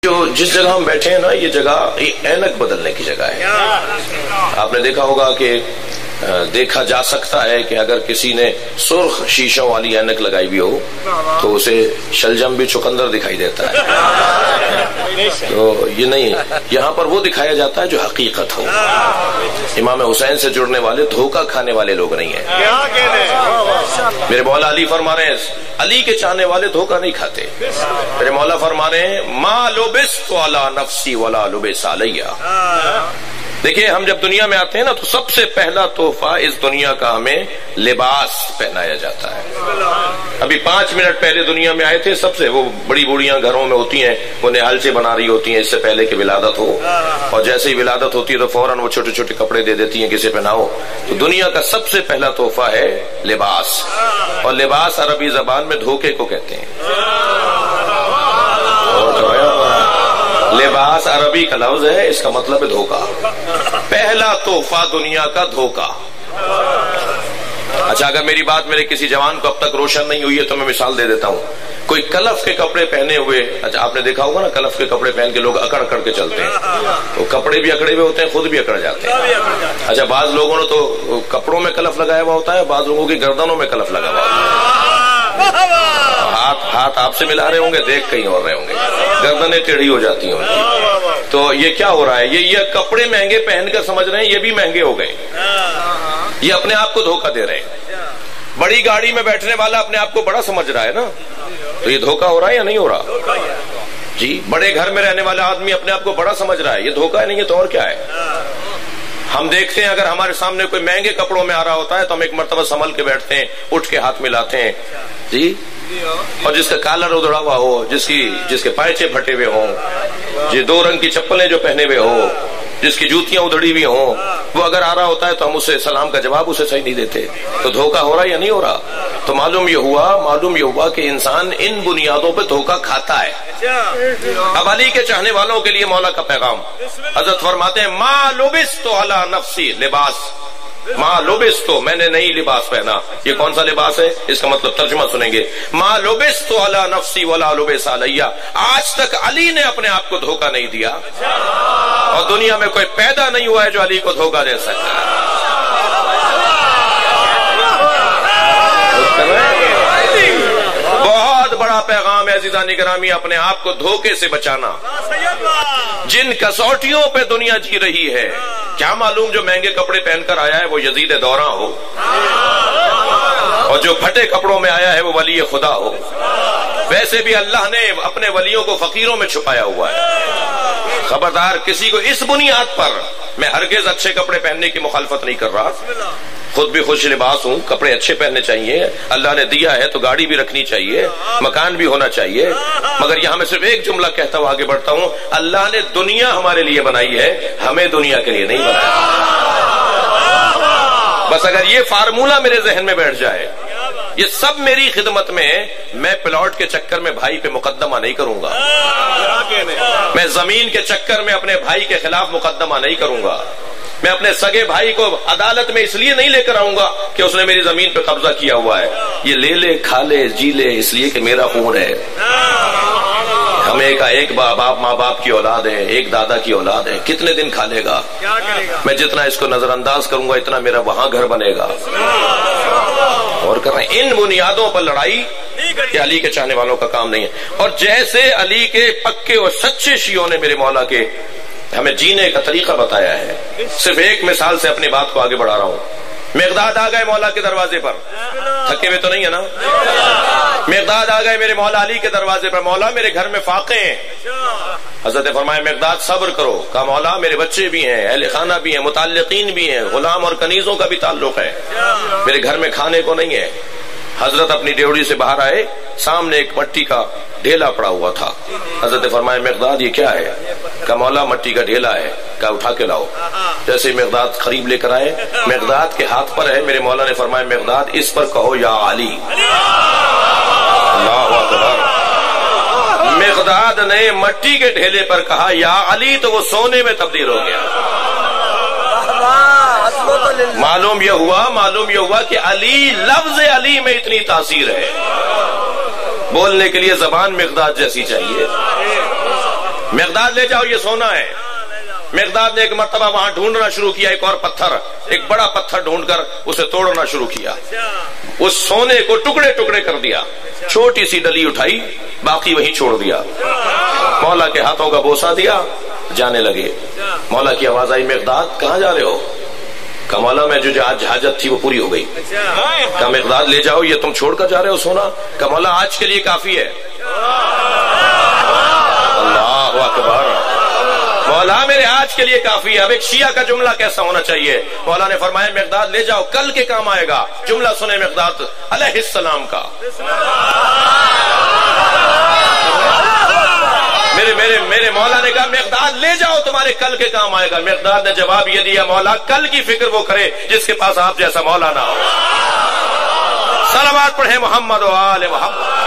جو جس جگہ ہم بیٹھے ہیں نا، یہ جگہ اینک بدلنے کی جگہ ہے۔ آپ نے دیکھا ہوگا کہ دیکھا جا سکتا ہے کہ اگر کسی نے سرخ شیشوں والی اینک لگائی بھی ہو تو اسے شلجم بھی چقندر دکھائی دیتا ہے۔ تو یہ نہیں، یہاں پر وہ دکھایا جاتا ہے جو حقیقت ہو۔ امام حسین سے جڑنے والے دھوکہ کھانے والے لوگ نہیں ہیں۔ میرے مولا علی فرما رہے ہیں علی کے چاہنے والے دھوکہ نہیں کھاتے۔ میرے مولا فرما رہے ہیں ما لبست علی نفسی ولا لبس علی۔ دیکھیں ہم جب دنیا میں آتے ہیں نا تو سب سے پہلا تحفہ اس دنیا کا ہمیں لباس پہنایا جاتا ہے۔ ابھی 5 منٹ پہلے دنیا میں آئے تھے، سب سے وہ بڑی بوڑھیاں گھروں میں ہوتی ہیں، وہ نہالچے بنا رہی ہوتی ہیں اس سے پہلے کہ ولادت ہو، اور جیسے ہی ولادت ہوتی ہے تو فوراً وہ چھوٹے چھوٹے کپڑے دے دیتی ہیں کسے پہناؤ۔ تو دنیا کا سب سے پہلا تحفہ ہے لباس، اور لباس عربی زبان میں دھوکے کو کہتے ہیں۔ لباس عربی کا لفظ ہے، اس کا مطلب ہے دھوکہ۔ پہلا تحفہ دنیا کا دھوکہ۔ اچھا اگر میری بات میرے کسی جوان کو اب تک روشن نہیں ہوئی ہے تو میں مثال دے دیتا ہوں۔ کوئی کلف کے کپڑے پہنے ہوئے، اچھا آپ نے دیکھا ہوگا نا کلف کے کپڑے پہن کے لوگ اکڑ اکڑ کے چلتے ہیں، تو کپڑے بھی اکڑے ہوئے ہوتے ہیں، خود بھی اکڑ جاتے ہیں۔ اچھا بعض لوگوں نے تو کپڑوں میں کلف لگایا ہوا ہوتا ہے، بعض لوگوں کی گردنوں میں کلف لگا ہوا ہوتا ہے۔ ہاتھ آپ سے ملا رہے ہوں گے، دیکھ کہیں اور رہے ہوں گے، گردنیں ٹیڑھی ہو جاتی ہیں۔ تو یہ کیا ہو رہا ہے؟ یہ کپڑے مہنگے پہن کر سمجھ رہے ہیں یہ بھی مہنگے ہو گئے، یہ اپنے آپ کو دھوکہ دے رہے ہیں۔ بڑی گاڑی میں بیٹھنے والا اپنے آپ کو بڑا سمجھ رہا ہے نا، تو یہ دھوکہ ہو رہا ہے یا نہیں ہو رہا؟ جی بڑے گھر میں رہنے والا آدمی اپنے آپ کو بڑا سمجھ رہا ہے، یہ دھوکہ ہے نہیں ہے تو اور کیا ہے؟ ہم دیکھتے ہیں اگر ہمارے سامنے کوئی مہنگے کپڑوں میں آ رہا ہوتا ہے تو ہم ایک مرتبہ سنبھل کے بیٹھتے ہیں، اٹھ کے ہاتھ ملاتے ہیں جی، اور جس کا کالر ادھڑا ہوا ہو، جس کے پائچے پھٹے ہوئے ہوں، جی 2 رنگ کی چپلیں جو پہنے ہوئے ہو، جس کی جوتیاں ادھڑی ہوئی ہوں، وہ اگر آ رہا ہوتا ہے تو ہم اسے سلام کا جواب اسے صحیح نہیں دیتے، تو دھوکہ ہو رہا یا نہیں ہو رہا؟ تو معلوم یہ ہوا کہ انسان ان بنیادوں پہ دھوکہ کھاتا ہے۔ اب علی کے چاہنے والوں کے لیے مولا کا پیغام، حضرت فرماتے ہیں ما لبست علی نفسی لباس، ما لبستو میں نے نہیں لباس پہنا۔ یہ کون سا لباس ہے؟ اس کا مطلب ترجمہ سنیں گے، ما لبستو علی نفسی ولا لبس علی۔ آج تک علی نے اپنے آپ کو دھوکہ نہیں دیا، اور دنیا میں کوئی پیدا نہیں ہوا ہے جو علی کو دھوکہ دے سکتا ہے۔ بہت بڑا پیغام ہے عزیزان گرامی، اپنے آپ کو دھوکے سے بچانا۔ جن کسوٹیوں پہ دنیا جی رہی ہے، کیا معلوم جو مہنگے کپڑے پہن کر آیا ہے وہ یزید دوراں ہو، اور جو پھٹے کپڑوں میں آیا ہے وہ ولی خدا ہو۔ ویسے بھی اللہ نے اپنے ولیوں کو فقیروں میں چھپایا ہوا ہے۔ خبردار کسی کو اس بنیاد پر، میں ہرگز اچھے کپڑے پہننے کی مخالفت نہیں کر رہا، خود بھی خوش لباس ہوں، کپڑے اچھے پہننے چاہیے، اللہ نے دیا ہے تو گاڑی بھی رکھنی چاہیے، مکان بھی ہونا چاہیے، مگر یہاں میں صرف ایک جملہ کہتا ہوں آگے بڑھتا ہوں، اللہ نے دنیا ہمارے لیے بنائی ہے، ہمیں دنیا کے لیے نہیں بنایا۔ بس اگر یہ فارمولہ میرے ذہن میں بیٹھ جائے، یہ سب میری خدمت میں، میں پلاٹ کے چکر میں بھائی پہ مقدمہ نہیں کروں گا، میں زمین کے چکر میں اپنے بھائی کے خلاف مقدمہ نہیں کروں گا، میں اپنے سگے بھائی کو عدالت میں اس لیے نہیں لے کر آؤں گا کہ اس نے میری زمین پہ قبضہ کیا ہوا ہے، یہ لے لے کھا لے جی لے اس لیے کہ میرا خون ہے۔ ہمیں ایک ماں باپ کی اولاد ہے، ایک دادا کی اولاد ہے، کتنے دن کھا لے گا؟ میں جتنا اس کو نظر انداز کروں گا اتنا میرا وہاں گھر بنے گا۔ اور کر رہے ہیں ان بنیادوں پر لڑائی، کہ علی کے چاہنے والوں کا کام نہیں ہے۔ اور جیسے علی کے پکے اور سچے شیعوں نے میرے مولا کے ہمیں جینے کا طریقہ بتایا ہے، صرف ایک مثال سے اپنی بات کو آگے بڑھا رہا ہوں۔ مقداد آ گئے مولا کے دروازے پر، تھکے ہوئے تو نہیں ہے نا؟ مقداد آ گئے میرے مولا علی کے دروازے پر، مولا میرے گھر میں فاقے ہیں۔ حضرت فرمائے مقداد صبر کرو، کہا مولا میرے بچے بھی ہیں، اہل خانہ بھی ہیں، متعلقین بھی ہیں، غلام اور کنیزوں کا بھی تعلق ہے، میرے گھر میں کھانے کو نہیں ہے۔ حضرت اپنی ڈیوڑی سے باہر آئے، سامنے ایک مٹی کا ڈھیلا پڑا ہوا تھا۔ حضرت فرمائے مقداد یہ کیا ہے؟ کہا مولا مٹی کا ڈھیلا ہے، کہا اٹھا کے لاؤ۔ جیسے مقداد قریب لے کر آئے، مقداد کے ہاتھ پر ہے، میرے مولا نے فرمایا مقداد اس پر کہو یا علی۔ اللہ اکبر۔ مقداد نے مٹی کے ڈھیلے پر کہا یا علی تو وہ سونے میں تبدیل ہو گیا۔ معلوم یہ ہوا کہ علی، لفظ علی میں اتنی تاثیر ہے، بولنے کے لیے زبان مقداد جیسی چاہیے۔ مقداد لے جاؤ یہ سونا ہے. مقداد نے ایک مرتبہ وہاں ڈھونڈنا شروع کیا, ایک اور پتھر, ایک بڑا پتھر ڈھونڈ کر اسے توڑنا شروع کیا. اس سونے کو ٹکڑے ٹکڑے کر دیا, چھوٹی سی ڈلی اٹھائی, باقی وہیں چھوڑ دیا. مولا کے ہاتھوں کا بوسہ دیا, جانے لگے. مولا کی آواز آئی, مقداد کہاں جا رہے ہو؟ کہا مولا میں جو آج حاجت تھی وہ پوری ہو گئی. کہا مقداد لے جاؤ, یہ تم چھوڑ کر جا رہے ہو سونا؟ کہا مولا آج کے لیے کافی ہے. اللہ اکبر, مولا میرے آج کے لیے کافی ہے. اب ایک شیعہ کا جملہ کیسا ہونا چاہیے؟ مولا نے فرمایا مقداد لے جاؤ, کل کے کام آئے گا. جملہ سنے مقداد علیہ السلام کا. میرے مولا نے کہا مقداد لے جاؤ, تمہارے کل کے کام آئے گا. مقداد نے جواب یہ دیا, مولا کل کی فکر وہ کرے جس کے پاس آپ جیسا مولا نہ ہو. صلوات پڑھے محمد و آل محمد.